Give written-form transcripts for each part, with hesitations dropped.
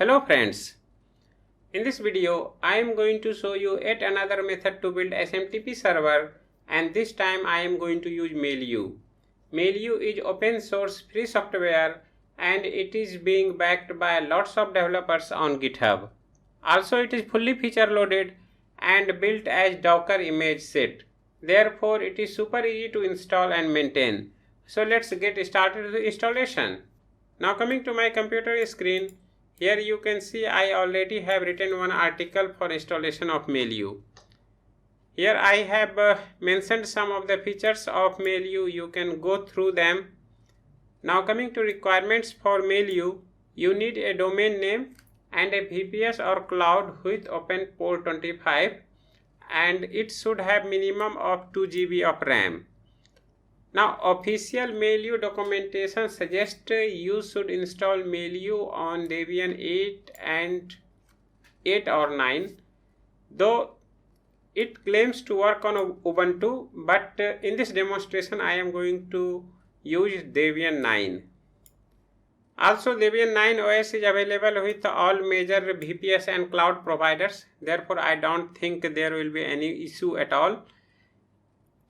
Hello friends, in this video I am going to show you yet another method to build SMTP server, and this time I am going to use Mailu. Mailu is open source free software and it is being backed by lots of developers on GitHub. Also it is fully feature loaded and built as Docker image set. Therefore it is super easy to install and maintain. So let's get started with the installation. Now coming to my computer screen, here you can see I already have written one article for installation of Mailu. Here I have mentioned some of the features of Mailu. You can go through them. Now coming to requirements for Mailu, you need a domain name and a VPS or cloud with open port 25, and it should have minimum of 2 GB of RAM. Now official Mailu documentation suggests you should install Mailu on Debian 8 and 8 or 9, though it claims to work on Ubuntu, but in this demonstration I am going to use Debian 9. Also Debian 9 OS is available with all major VPS and cloud providers, therefore I don't think there will be any issue at all.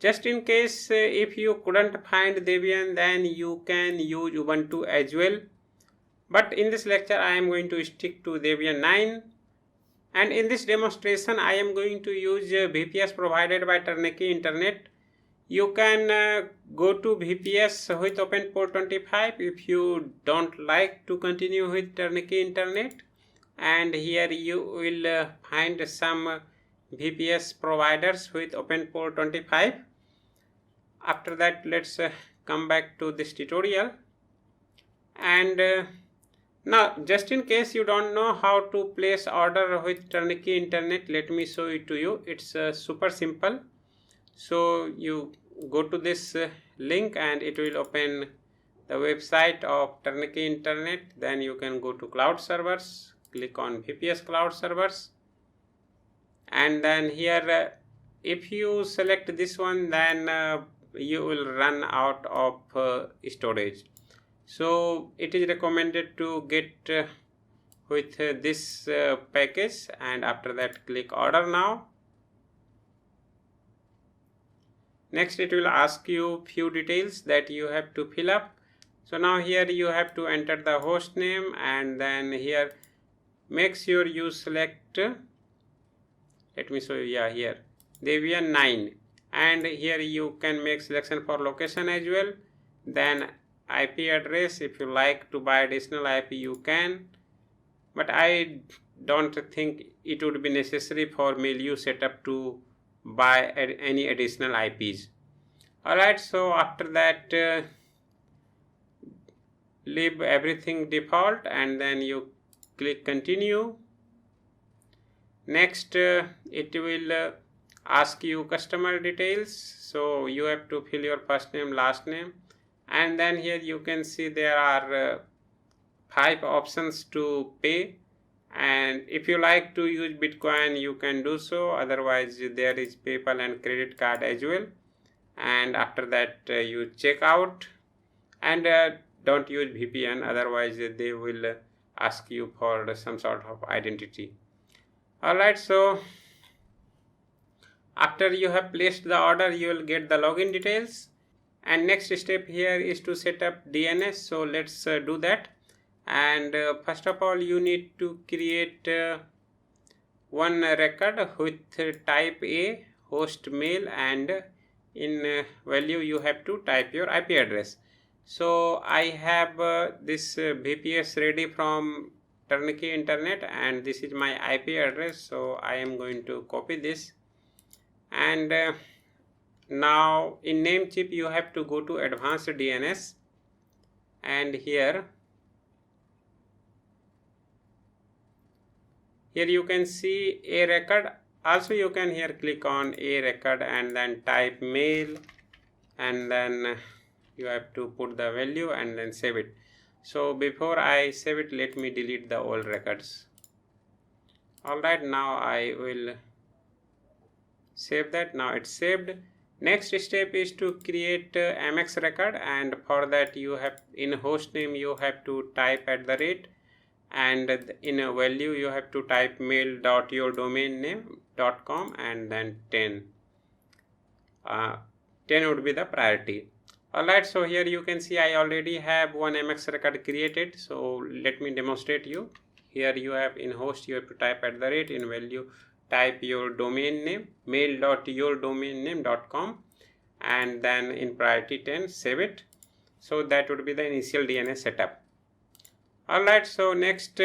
Just in case if you couldn't find Debian, then you can use Ubuntu as well. But in this lecture I am going to stick to Debian 9. And in this demonstration I am going to use VPS provided by Turnkey Internet. You can go to VPS with open port 25 if you don't like to continue with Turnkey Internet. And here you will find some VPS providers with open port 25. After that, let's come back to this tutorial. And now just in case you don't know how to place order with Turnkey Internet, let me show it to you. It's super simple. So you go to this link and it will open the website of Turnkey Internet. Then you can go to cloud servers, click on VPS cloud servers, and then here if you select this one, then you will run out of storage. So it is recommended to get with this package, and after that click order now. Next it will ask you few details that you have to fill up. So now here you have to enter the host name, and then here make sure you select, let me show you, here Debian 9, and here you can make selection for location as well. Then IP address, if you like to buy additional IP you can, but I don't think it would be necessary for Mailu setup to buy any additional IPs. Alright, so after that leave everything default and then you click continue. Next it will ask you customer details, so you have to fill your first name, last name, and then here you can see there are 5 options to pay, and if you like to use Bitcoin you can do so, otherwise there is PayPal and credit card as well. And after that you check out, and don't use VPN, otherwise they will ask you for some sort of identity. Alright, so after you have placed the order you will get the login details, and next step here is to set up DNS. So let's do that. And first of all you need to create one record with type A, host mail, and in value you have to type your IP address. So I have this VPS ready from Turnkey Internet, and this is my IP address, so I am going to copy this. And now in Namecheap you have to go to advanced DNS, and here you can see a record. Also you can here click on a record and then type mail, and then you have to put the value and then save it. So before I save it, let me delete the old records. Alright, now I will save that. Now it's saved. Next step is to create MX record, and for that you have in host name you have to type @ and in a value you have to type mail.yourdomainname.com and then 10. 10 would be the priority. Alright, so here you can see I already have one MX record created, so let me demonstrate you. Here you have in host, you have to type @ in value, type your domain name, mail.yourdomainname.com, and then in priority 10, save it. So that would be the initial DNS setup. Alright, so next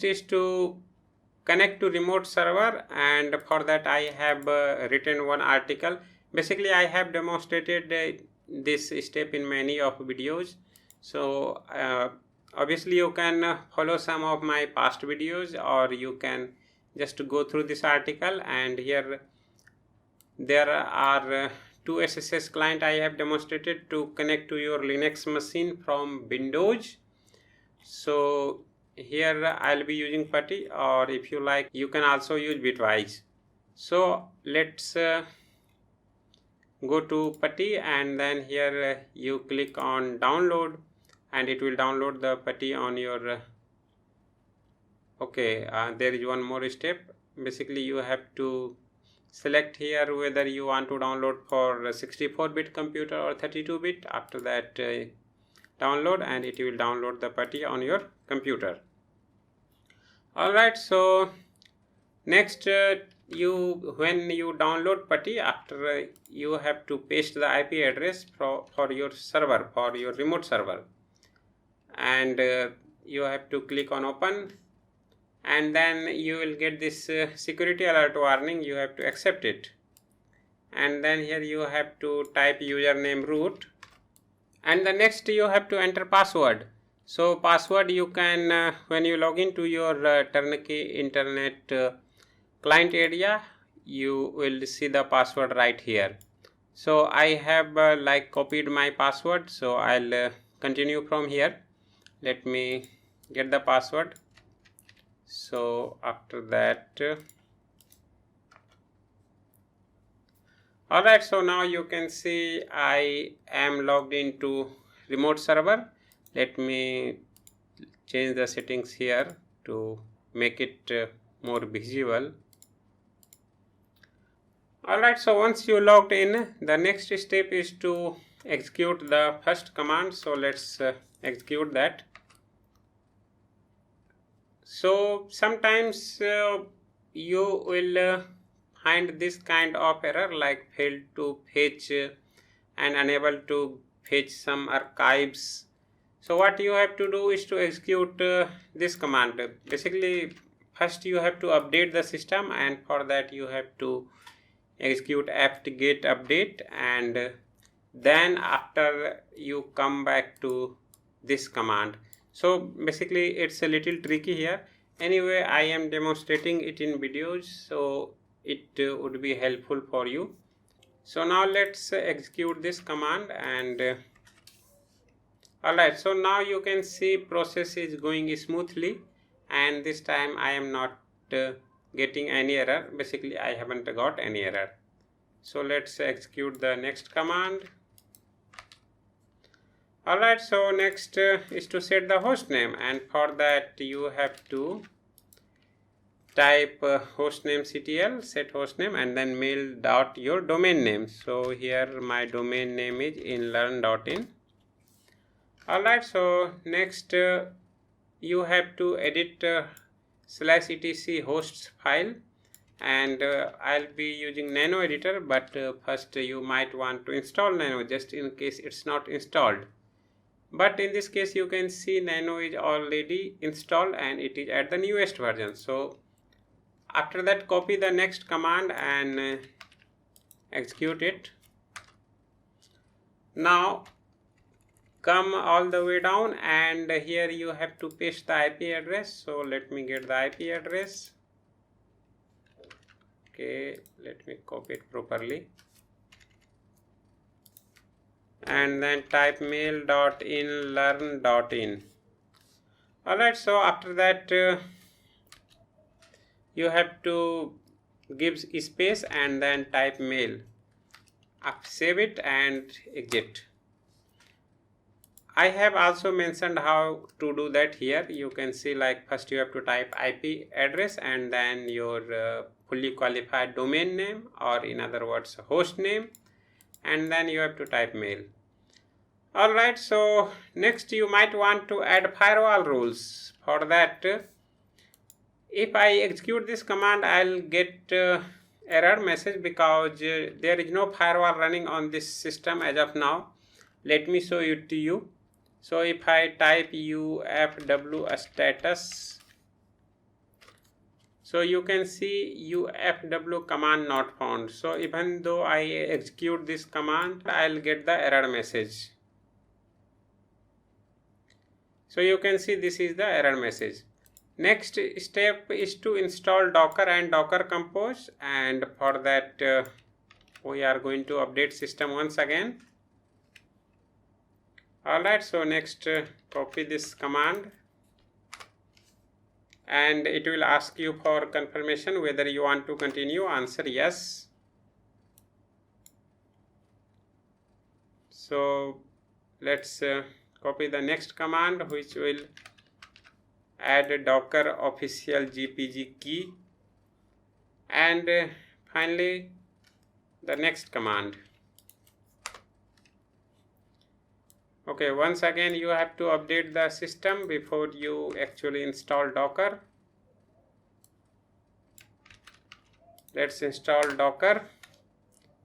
is to connect to remote server, and for that I have written one article. Basically I have demonstrated this step in many of videos, so obviously you can follow some of my past videos, or you can just go through this article. And here there are two SSH client I have demonstrated to connect to your Linux machine from Windows. So here I'll be using PuTTY, or if you like you can also use Bitwise. So let's go to PuTTY, and then here you click on download, and it will download the PuTTY on your there is one more step. Basically you have to select here whether you want to download for 64-bit computer or 32-bit. After that download, and it will download the PuTTY on your computer. Alright, so next when you download PuTTY, after you have to paste the IP address for your server, for your remote server, and you have to click on open, and then you will get this security alert warning. You have to accept it, and then here you have to type username root, and the next you have to enter password. So password you can when you log into your turnkey internet client area, you will see the password right here. So I have copied my password, so I'll continue from here. Let me get the password. So after that alright, so now you can see I am logged into remote server. Let me change the settings here to make it more visible. Alright, so once you logged in, the next step is to execute the first command. So let's execute that. So sometimes you will find this kind of error like failed to fetch and unable to fetch some archives. So what you have to do is to execute this command. Basically first you have to update the system, and for that you have to execute apt-get update, and then after you come back to this command. So basically it's a little tricky here. Anyway, I am demonstrating it in videos, so it would be helpful for you. So now let's execute this command, and alright, so now you can see process is going smoothly, and this time I am not getting any error. Basically I haven't got any error. So let's execute the next command. Alright, so next is to set the host name, and for that you have to type hostnamectl, set hostname, and then mail.yourdomainname. So here my domain name is inlearn.in. Alright, so next you have to edit /etc hosts file, and I'll be using Nano editor, but first you might want to install Nano just in case it's not installed. But in this case you can see Nano is already installed and it is at the newest version. So after that copy the next command and execute it. Now come all the way down, and here you have to paste the IP address. So let me get the IP address. Okay, let me copy it properly, and then type mail.inlearn.in. Alright, so after that you have to give space and then type mail. Save it and exit. I have also mentioned how to do that here. You can see, like, first you have to type IP address and then your fully qualified domain name, or in other words host name, and then you have to type mail. Alright, so next you might want to add firewall rules. For that, if I execute this command, I'll get error message because there is no firewall running on this system as of now. Let me show it to you. So if I type ufw status, so you can see ufw command not found. So even though I execute this command, I'll get the error message. So you can see this is the error message. Next step is to install Docker and Docker Compose, and for that we are going to update system once again. Alright, so next copy this command, and it will ask you for confirmation whether you want to continue. Answer yes. So let's copy the next command, which will add a Docker official GPG key, and finally the next command. Okay, once again you have to update the system before you actually install Docker. Let's install Docker.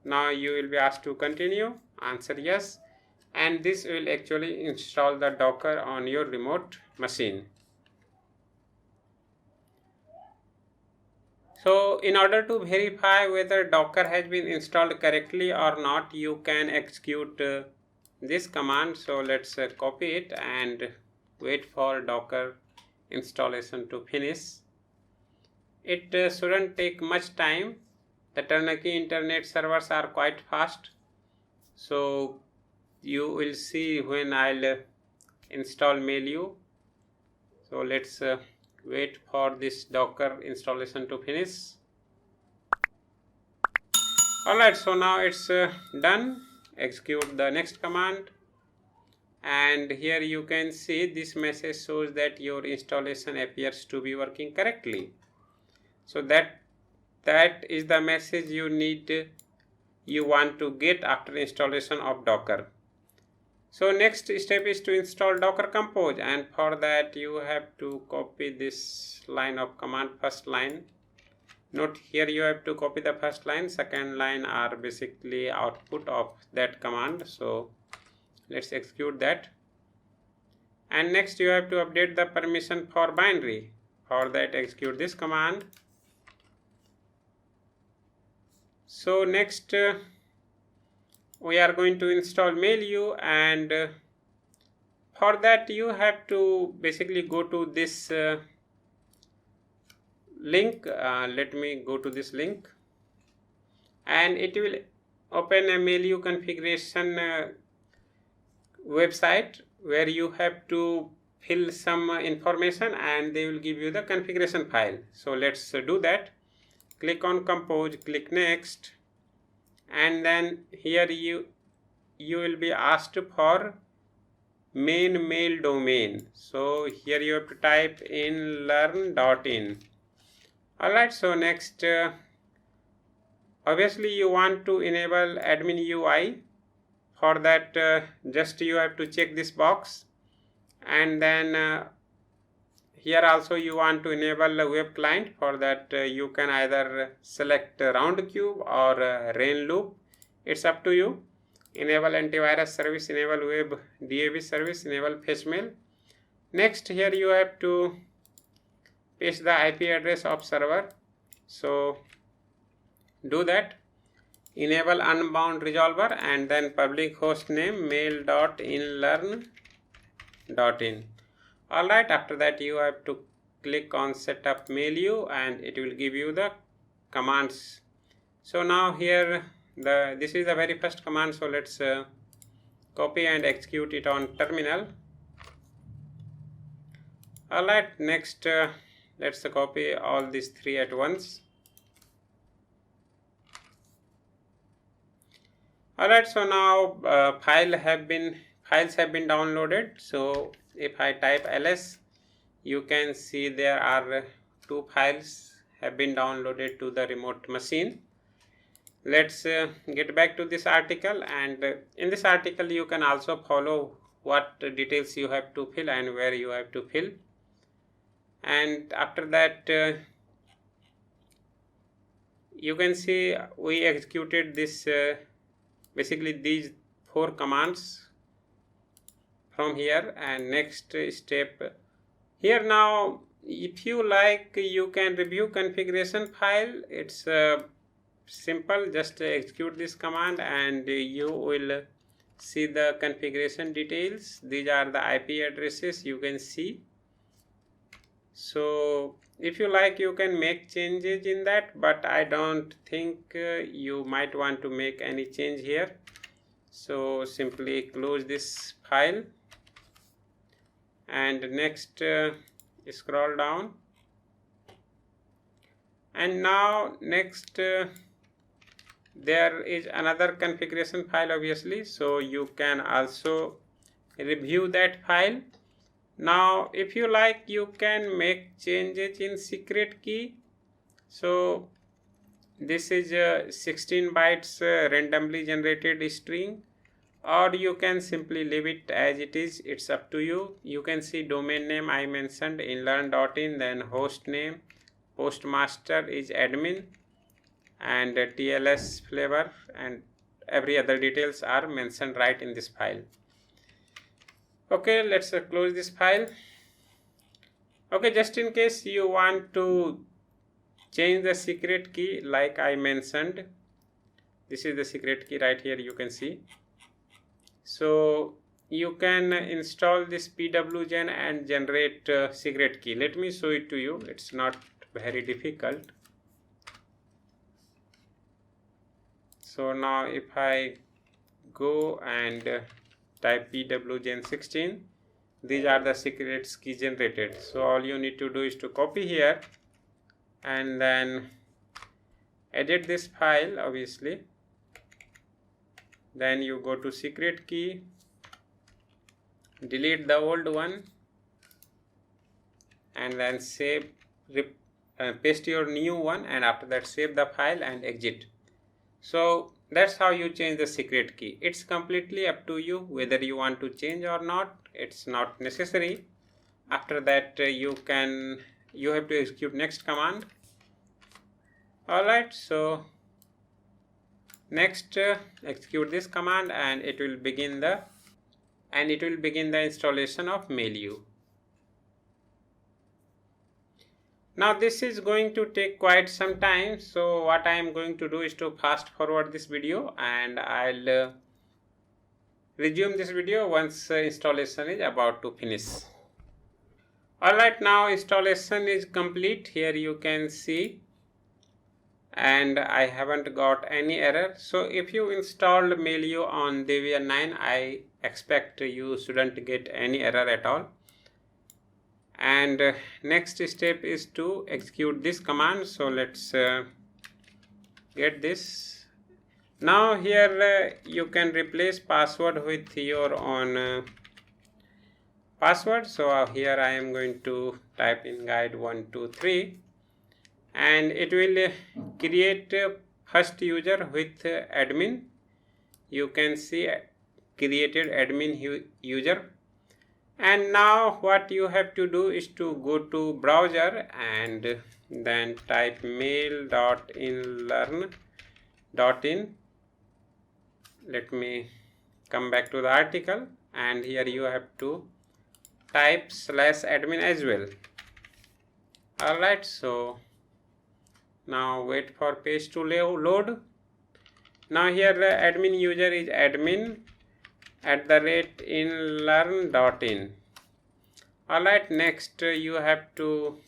Now you will be asked to continue. Answer yes, and this will actually install the Docker on your remote machine. So in order to verify whether Docker has been installed correctly or not, you can execute this command. So let's copy it and wait for Docker installation to finish. It shouldn't take much time. The turnkey internet servers are quite fast. So you will see when I'll install Mailu. So let's wait for this Docker installation to finish. Alright, so now it's done. Execute the next command, and here you can see this message shows that your installation appears to be working correctly. So that is the message you want to get after installation of Docker. So next step is to install Docker Compose, and for that you have to copy this line of command, first line. Note here you have to copy the first line, second line are basically output of that command. So let's execute that, and next you have to update the permission for binary. For that, execute this command. So next we are going to install Mailu, and for that you have to basically go to this link. Let me go to this link, and it will open a Mailu configuration website where you have to fill some information, and they will give you the configuration file. So let's do that. Click on Compose, click next, and then here you will be asked for main mail domain. So here you have to type in learn.in. Alright, so next obviously you want to enable admin UI. For that just you have to check this box, and then here also you want to enable a web client. For that you can either select round cube or rain loop, it's up to you. Enable antivirus service, enable web DAB service, enable fetch mail. Next here you have to paste the IP address of server. So do that. Enable unbound resolver, and then public host name mail.inlearn.in. Alright, after that you have to click on setup Mailu, and it will give you the commands. So now here this is the very first command. So let's copy and execute it on terminal. Alright, next let's copy all these three at once. Alright, so now file files have been downloaded. So if I type ls, you can see there are 2 files have been downloaded to the remote machine. Let's get back to this article, and in this article you can also follow what details you have to fill and where you have to fill. And after that you can see we executed this basically these 4 commands from here. And next step here, now if you like you can review configuration file. It's simple, just execute this command and you will see the configuration details. These are the IP addresses you can see. So if you like you can make changes in that, but I don't think you might want to make any change here. So simply close this file and next scroll down, and now next there is another configuration file obviously, so you can also review that file. Now if you like you can make changes in secret key. So this is a 16 bytes randomly generated string, or you can simply leave it as it is. It's up to you. You can see domain name I mentioned in learn.in, then host name, postmaster is admin, and TLS flavor and every other details are mentioned right in this file. Okay, let's close this file. Okay, just in case you want to change the secret key, like I mentioned, this is the secret key right here, you can see. So you can install this pwgen and generate secret key. Let me show it to you. It's not very difficult. So now if I go and type pwgen 16, these are the secrets key generated. So all you need to do is to copy here and then edit this file obviously. Then you go to secret key, delete the old one, and then save, paste your new one, and after that save the file and exit. So that's how you change the secret key. It's completely up to you whether you want to change or not. It's not necessary. After that you have to execute next command. Alright, so next execute this command and it will begin the installation of Mailu. Now this is going to take quite some time, so what I am going to do is to fast forward this video and I'll resume this video once installation is about to finish. Alright, now installation is complete. Here you can see, and I haven't got any error. So if you installed Mailu on Debian 9, I expect you shouldn't get any error at all. And next step is to execute this command. So let's get this. Now here you can replace password with your own password. So here I am going to type inGuide 123 and it will create first user with admin. You can see created admin user. And now what you have to do is to go to browser and then type mail.inlearn.in. Let me come back to the article, and here you have to type /admin as well. Alright, so now wait for page to load. Now here the admin user is admin@inlearn.in. Alright, next you have to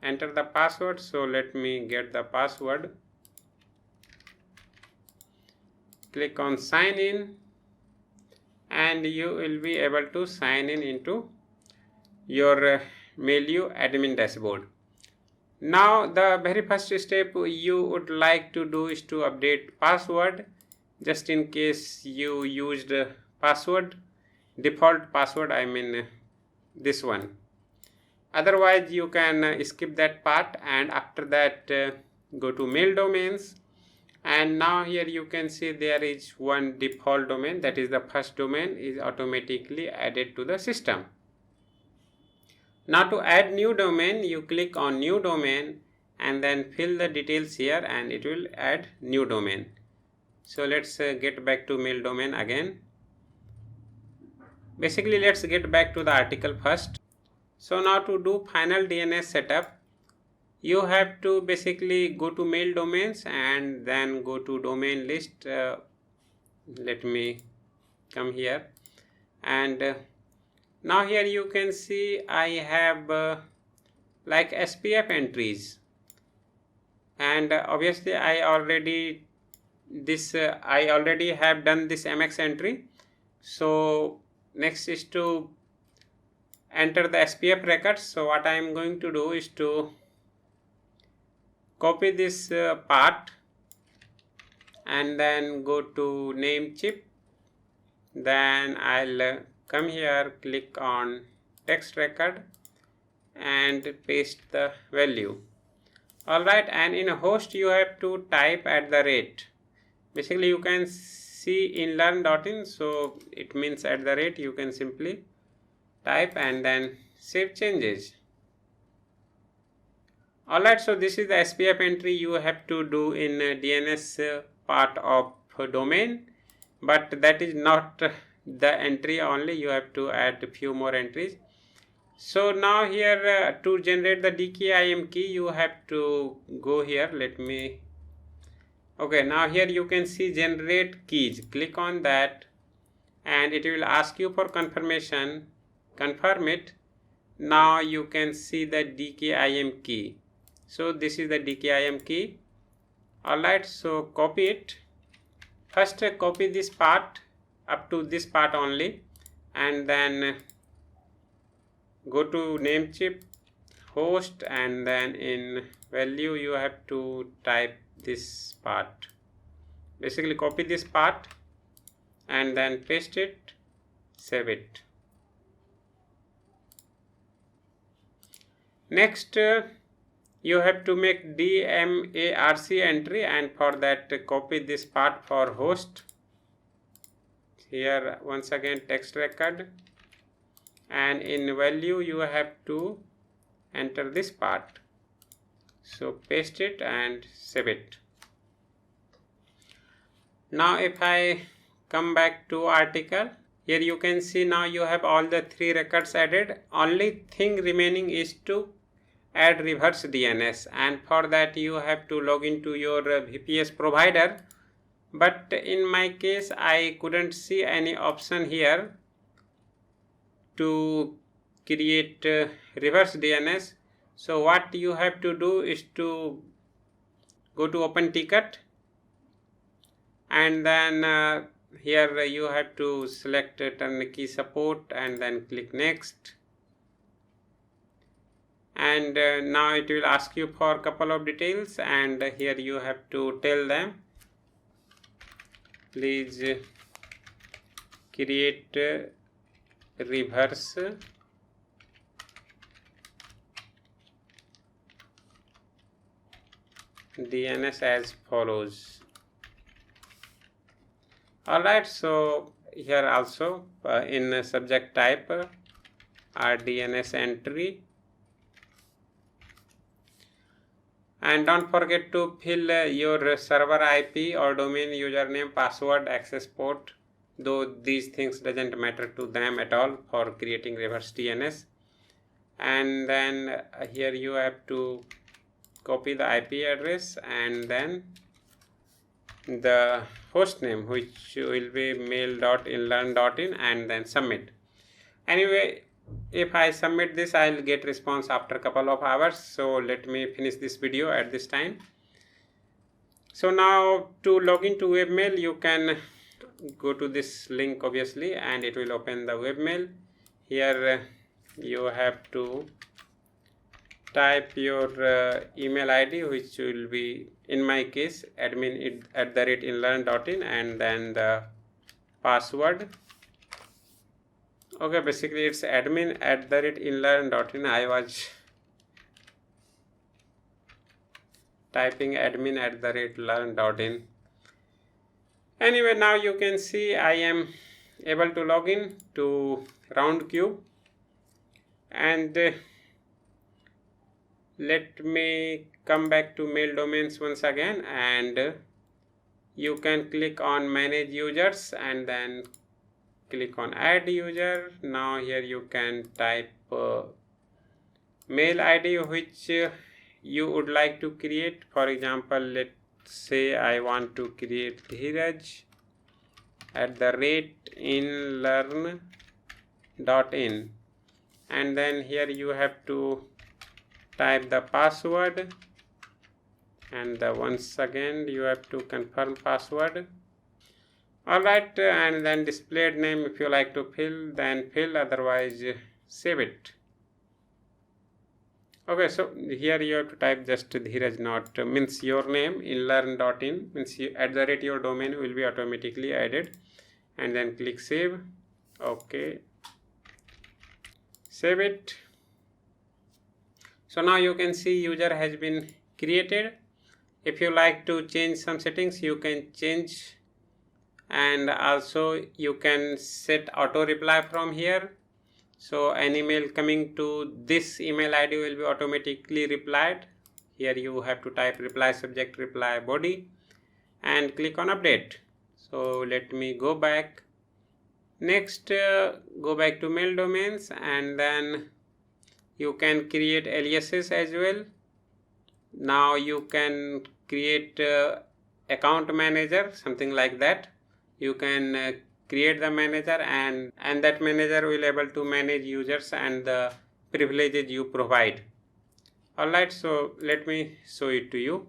enter the password. So let me get the password. Click on sign in and you will be able to sign in into your Mailu admin dashboard. Now the very first step you would like to do is to update password, just in case you used password default password, I mean this one. Otherwise you can skip that part, and after that go to mail domains, and now here you can see there is one default domain, that is the first domain is automatically added to the system. Now to add new domain, you click on new domain and then fill the details here and it will add new domain. So let's get back to mail domain again. Basically let's get back to the article first. So now to do final DNS setup, you have to basically go to mail domains and then go to domain list. Let me come here, and now here you can see I have like SPF entries, and obviously I already have done this MX entry. So next is to enter the SPF records. So what I am going to do is to copy this part and then go to name chip, then I'll come here, click on text record and paste the value. Alright, and in a host you have to type @. Basically you can see in learn.in, so it means @. You can simply type and then save changes. Alright, so this is the SPF entry you have to do in DNS part of domain, but that is not the entry only, you have to add a few more entries. So now here to generate the DKIM key you have to go here. Okay, now here you can see generate keys, click on that and it will ask you for confirmation, confirm it. Now you can see the DKIM key. So this is the DKIM key. Alright, so copy it. First copy this part up to this part only, and then go to name chip, host, and then in value you have to type this part. Basically copy this part and then paste it, save it. Next you have to make DMARC entry, and for that copy this part for host. Here once again text record, and in value you have to enter this part. So paste it and save it. Now if I come back to article, here you can see now you have all the 3 records added. Only thing remaining is to add reverse DNS, and for that you have to log into your VPS provider, but in my case I couldn't see any option here to create reverse DNS. So what you have to do is to go to open ticket, and then here you have to select turnkey support and then click next. And now it will ask you for a couple of details, and here you have to tell them please create reverse DNS as follows. Alright, so here also in subject type RDNS entry, and don't forget to fill your server IP or domain username, password, access port, though these things doesn't matter to them at all for creating reverse DNS. And then here you have to copy the IP address and then the host name, which will be mail.inlearn.in, and then submit. Anyway, if I submit this, I'll get response after a couple of hours. So let me finish this video at this time. So now to log into Webmail, you can go to this link obviously, and it will open the Webmail. Here you have to type your email ID, which will be, in my case, admin@inlearn.in, and then the password. Okay, basically it's admin@inlearn.in. I was typing admin@learn.in. Anyway, now you can see I am able to log in to Roundcube, and let me come back to mail domains once again, and you can click on manage users and then click on add user. Now here you can type mail ID which you would like to create. For example, let's say I want to create Dheeraj@inlearn.in, and then here you have to type the password, and once again you have to confirm password. Alright, and then displayed name, if you like to fill, then fill, otherwise save it. Okay, so here you have to type just Dheeraj, not means your name, inlearn.in, means you, @ your domain will be automatically added, and then click save. Okay, save it. So now you can see user has been created. If you like to change some settings, you can change, and also you can set auto reply from here. So an email coming to this email ID will be automatically replied. Here you have to type reply subject, reply body, and click on update. So let me go back. Next, go back to mail domains, and then you can create aliases as well. Now you can create account manager, something like that. You can create the manager, and that manager will able to manage users and the privileges you provide. Alright, so let me show it to you.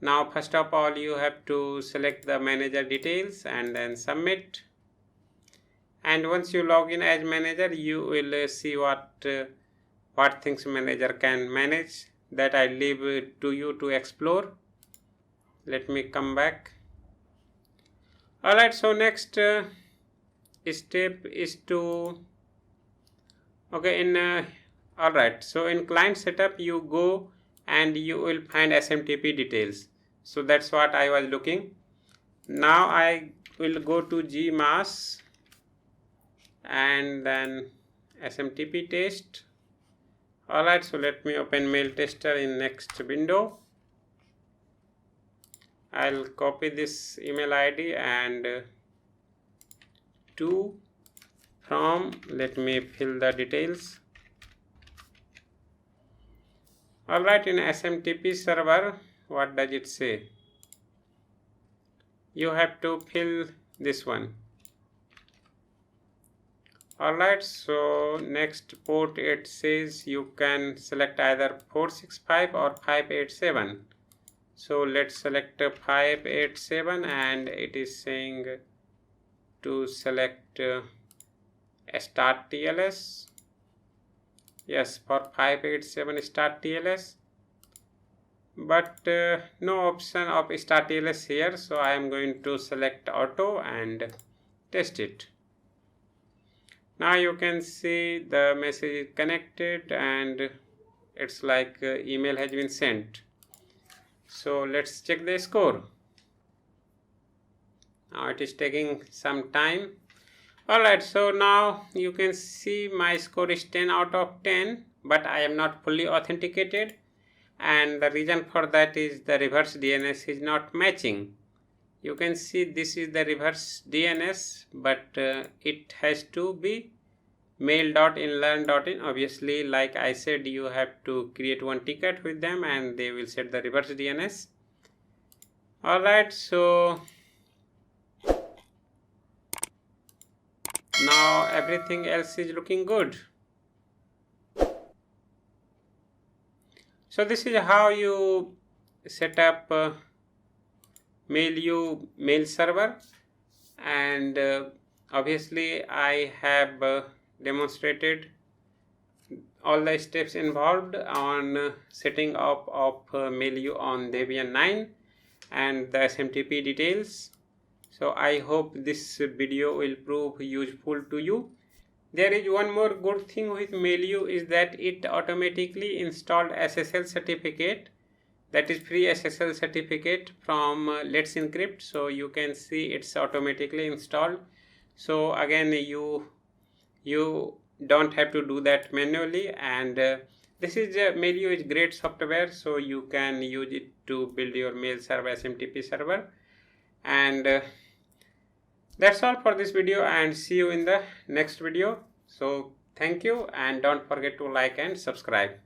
Now first of all you have to select the manager details and then submit, and once you log in as manager you will see what things manager can manage. That I leave to you to explore. Let me come back. Alright, so next step is to alright, so in client setup you go and you will find SMTP details. So that's what I was looking. Now I will go to gmas and then SMTP test. Alright, so let me open mail tester in next window. I'll copy this email ID and to from, let me fill the details. Alright, in SMTP server, what does it say? You have to fill this one. Alright, so next port, it says you can select either 465 or 587. So let's select 587, and it is saying to select start TLS. Yes, for 587 start TLS, but no option of start TLS here, so I am going to select auto and test it. Now you can see the message is connected and it's like email has been sent. So let's check the score. Now it is taking some time. Alright, so now you can see my score is 10 out of 10, but I am not fully authenticated, and the reason for that is the reverse DNS is not matching. You can see this is the reverse DNS, but it has to be mail.inlearn.in. Obviously, like I said, you have to create one ticket with them and they will set the reverse DNS. Alright, so now everything else is looking good. So this is how you set up Mailu mail server, and obviously I have demonstrated all the steps involved on setting up of Mailu on Debian 9 and the SMTP details. So I hope this video will prove useful to you. There is one more good thing with Mailu is that it automatically installed SSL certificate, that is free SSL certificate from Letsencrypt. So you can see it's automatically installed. So again, you don't have to do that manually, and this is Mailu is great software, so you can use it to build your mail server SMTP server. And that's all for this video, and see you in the next video. So thank you, and don't forget to like and subscribe.